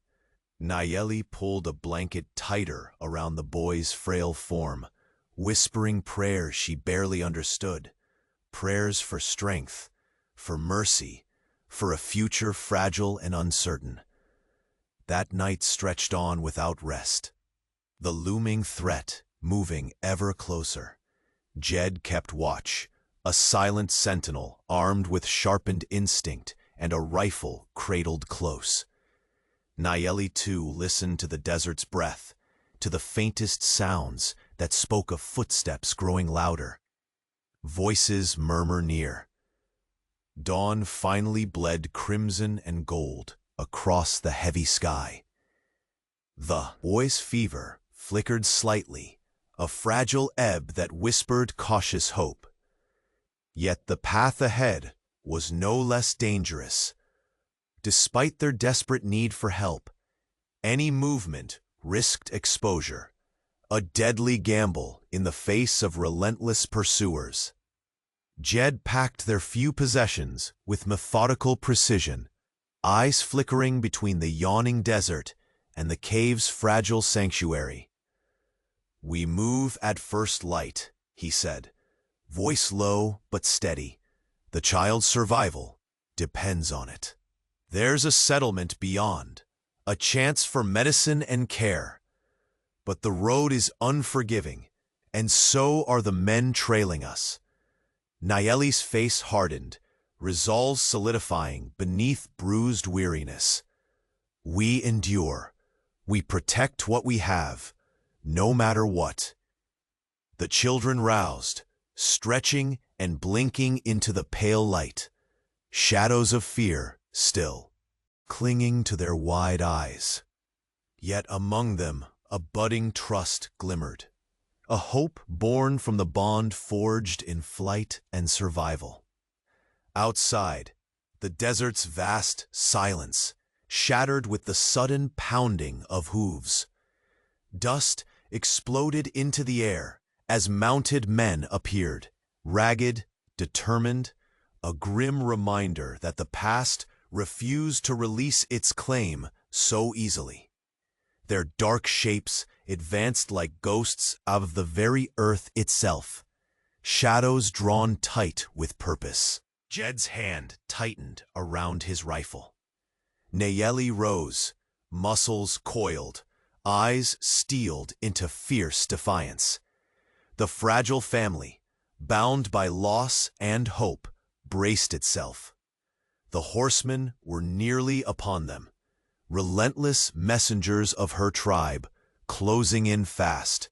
Nayeli pulled a blanket tighter around the boy's frail form, whispering prayers she barely understood, prayers for strength, for mercy, for a future fragile and uncertain. That night stretched on without rest, the looming threat moving ever closer. Jed kept watch, a silent sentinel armed with sharpened instinct and a rifle cradled close. Nayeli, too, listened to the desert's breath, to the faintest sounds that spoke of footsteps growing louder. Voices murmur near. Dawn finally bled crimson and gold across the heavy sky. The boy's fever flickered slightly, a fragile ebb that whispered cautious hope. Yet the path ahead was no less dangerous. Despite their desperate need for help, any movement risked exposure, a deadly gamble in the face of relentless pursuers. Jed packed their few possessions with methodical precision, eyes flickering between the yawning desert and the cave's fragile sanctuary. "We move at first light," he said, voice low but steady. "The child's survival depends on it. There's a settlement beyond, a chance for medicine and care. But the road is unforgiving, and so are the men trailing us." Nayeli's face hardened, resolve solidifying beneath bruised weariness. "We endure. We protect what we have, no matter what." The children roused, stretching and blinking into the pale light, shadows of fear still clinging to their wide eyes. Yet among them a budding trust glimmered, a hope born from the bond forged in flight and survival. Outside, the desert's vast silence shattered with the sudden pounding of hooves. Dust exploded into the air as mounted men appeared, ragged, determined, a grim reminder that the past refused to release its claim so easily. Their dark shapes advanced like ghosts out of the very earth itself, shadows drawn tight with purpose. Jed's hand tightened around his rifle. Nayeli rose, muscles coiled, eyes steeled into fierce defiance. The fragile family, bound by loss and hope, braced itself. The horsemen were nearly upon them, relentless messengers of her tribe, closing in fast.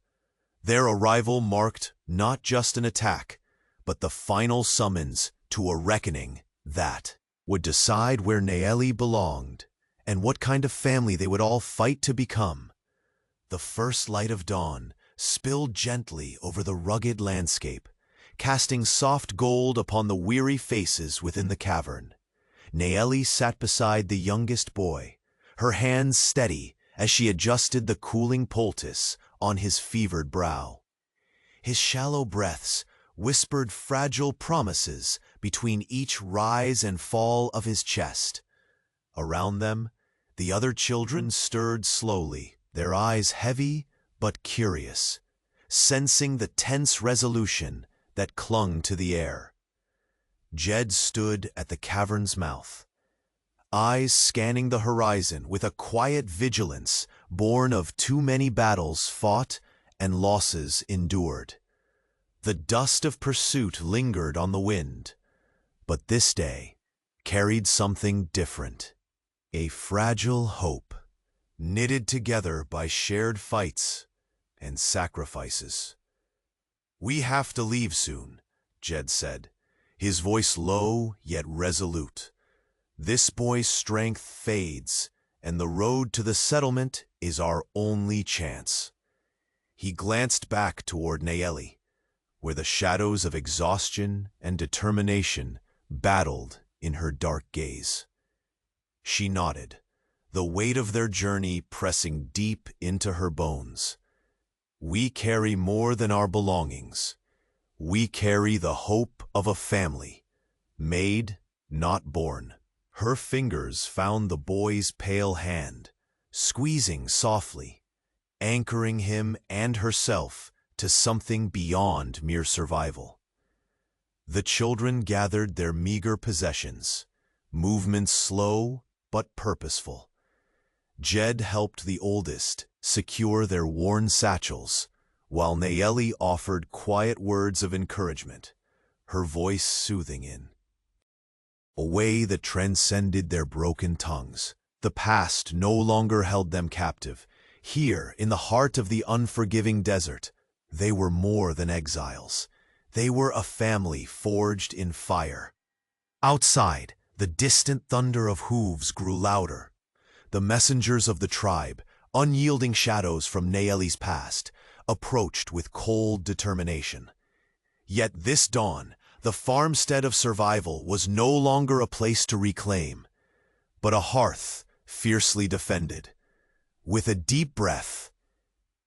Their arrival marked not just an attack, but the final summons to a reckoning that would decide where Nayeli belonged and what kind of family they would all fight to become. The first light of dawn spilled gently over the rugged landscape, casting soft gold upon the weary faces within the cavern. Nayeli sat beside the youngest boy, her hands steady as she adjusted the cooling poultice on his fevered brow. His shallow breaths whispered fragile promises between each rise and fall of his chest. Around them, the other children stirred slowly, their eyes heavy but curious, sensing the tense resolution that clung to the air. Jed stood at the cavern's mouth, eyes scanning the horizon with a quiet vigilance born of too many battles fought and losses endured. The dust of pursuit lingered on the wind, but this day carried something different, a fragile hope, knitted together by shared fights and sacrifices. "We have to leave soon," Jed said, his voice low yet resolute. "This boy's strength fades, and the road to the settlement is our only chance." He glanced back toward Nayeli, where the shadows of exhaustion and determination battled in her dark gaze. She nodded, the weight of their journey pressing deep into her bones. "We carry more than our belongings. We carry the hope of a family, made, not born." Her fingers found the boy's pale hand, squeezing softly, anchoring him and herself to something beyond mere survival. The children gathered their meager possessions, movements slow but purposeful. Jed helped the oldest secure their worn satchels, while Nayeli offered quiet words of encouragement, her voice soothing in a way that transcended their broken tongues. The past no longer held them captive. Here, in the heart of the unforgiving desert, they were more than exiles. They were a family forged in fire. Outside, the distant thunder of hooves grew louder. The messengers of the tribe, unyielding shadows from Nayeli's past, approached with cold determination. Yet this dawn, the farmstead of survival was no longer a place to reclaim, but a hearth fiercely defended. With a deep breath,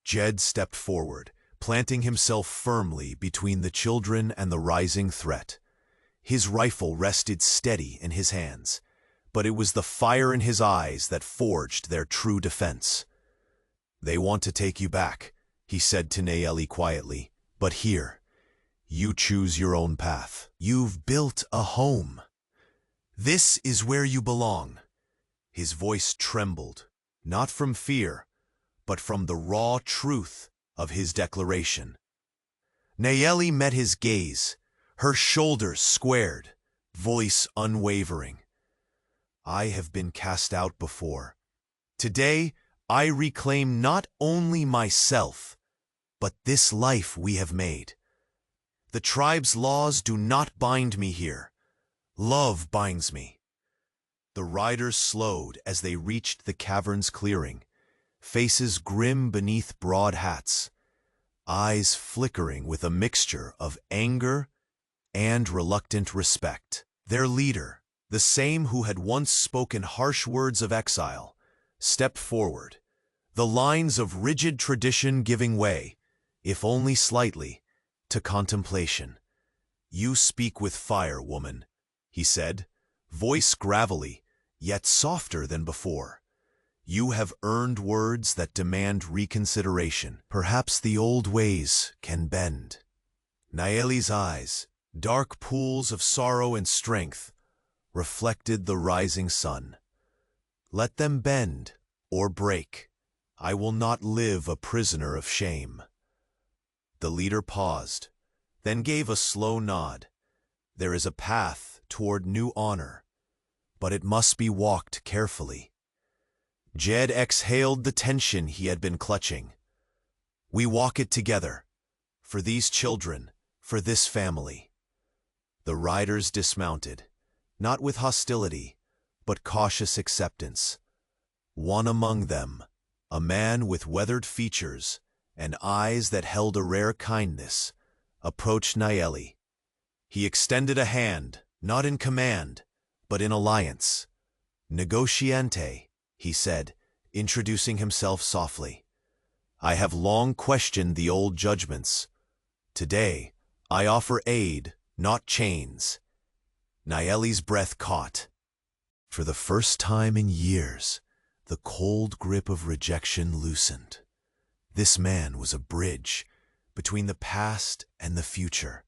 Jed stepped forward, planting himself firmly between the children and the rising threat. His rifle rested steady in his hands, but it was the fire in his eyes that forged their true defense. "They want to take you back," he said to Nayeli quietly, "but here, you choose your own path. You've built a home. This is where you belong." His voice trembled, not from fear, but from the raw truth of his declaration. Nayeli met his gaze, her shoulders squared, voice unwavering. "I have been cast out before. Today, I reclaim not only myself, but this life we have made. The tribe's laws do not bind me here. Love binds me." The riders slowed as they reached the cavern's clearing, faces grim beneath broad hats, eyes flickering with a mixture of anger and reluctant respect. Their leader, the same who had once spoken harsh words of exile, stepped forward, the lines of rigid tradition giving way, if only slightly, to contemplation. "You speak with fire, woman," he said, voice gravelly, yet softer than before. "You have earned words that demand reconsideration. Perhaps the old ways can bend." Nayeli's eyes, dark pools of sorrow and strength, reflected the rising sun. "Let them bend or break. I will not live a prisoner of shame." The leader paused, then gave a slow nod. "There is a path toward new honor, but it must be walked carefully." Jed exhaled the tension he had been clutching. "We walk it together, for these children, for this family." The riders dismounted, not with hostility, but cautious acceptance. One among them, a man with weathered features and eyes that held a rare kindness, approached Nayeli. He extended a hand, not in command, but in alliance. "Negotiante," he said, introducing himself softly. "I have long questioned the old judgments. Today, I offer aid, not chains." Nayeli's breath caught. For the first time in years, the cold grip of rejection loosened. This man was a bridge between the past and the future,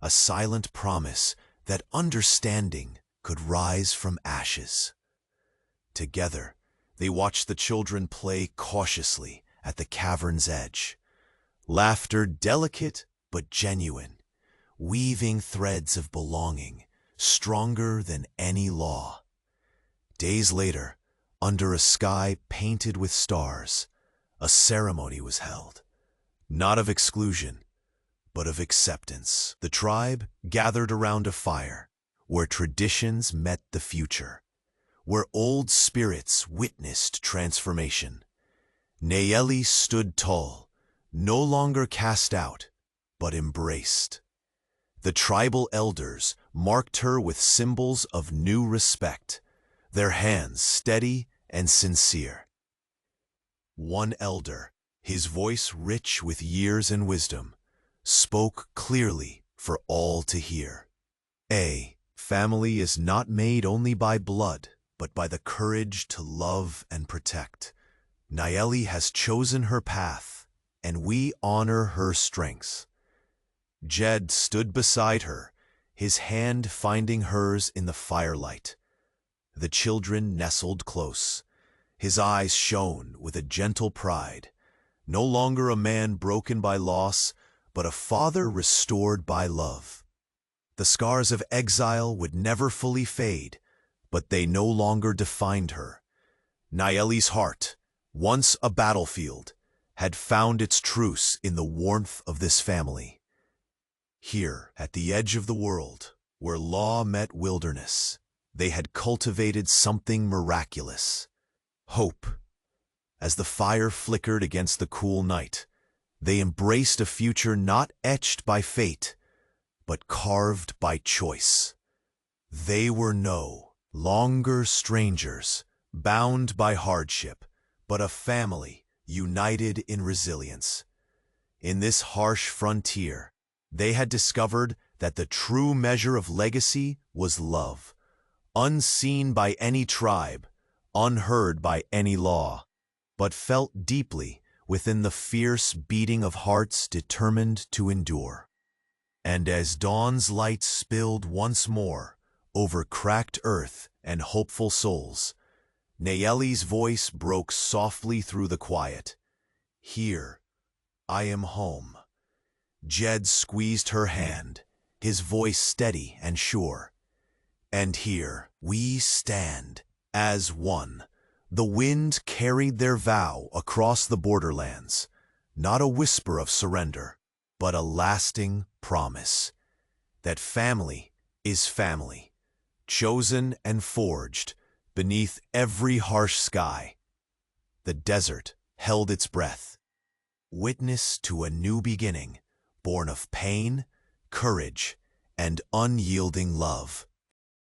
a silent promise that understanding could rise from ashes. Together, they watched the children play cautiously at the cavern's edge, laughter delicate but genuine, weaving threads of belonging stronger than any law. Days later, under a sky painted with stars, a ceremony was held, not of exclusion, but of acceptance. The tribe gathered around a fire, where traditions met the future, where old spirits witnessed transformation. Nayeli stood tall, no longer cast out, but embraced. The tribal elders marked her with symbols of new respect, their hands steady and sincere. One elder, his voice rich with years and wisdom, spoke clearly for all to hear. "A family is not made only by blood, but by the courage to love and protect. Nayeli has chosen her path, and we honor her strengths." Jed stood beside her, his hand finding hers in the firelight. The children nestled close. His eyes shone with a gentle pride, no longer a man broken by loss, but a father restored by love. The scars of exile would never fully fade, but they no longer defined her. Nayeli's heart, once a battlefield, had found its truce in the warmth of this family. Here, at the edge of the world, Where law met wilderness, they had cultivated something miraculous: hope. As the fire flickered against the cool night, they embraced a future not etched by fate, but carved by choice. They were no longer strangers, bound by hardship, but a family united in resilience. In this harsh frontier, they had discovered that the true measure of legacy was love, unseen by any tribe, unheard by any law, but felt deeply within the fierce beating of hearts determined to endure. And as dawn's light spilled once more over cracked earth and hopeful souls, Nayeli's voice broke softly through the quiet. "Here, I am home." Jed squeezed her hand, his voice steady and sure. "And here we stand, as one." The wind carried their vow across the borderlands, not a whisper of surrender, but a lasting promise that family is family, chosen and forged beneath every harsh sky. The desert held its breath, witness to a new beginning, born of pain, courage, and unyielding love.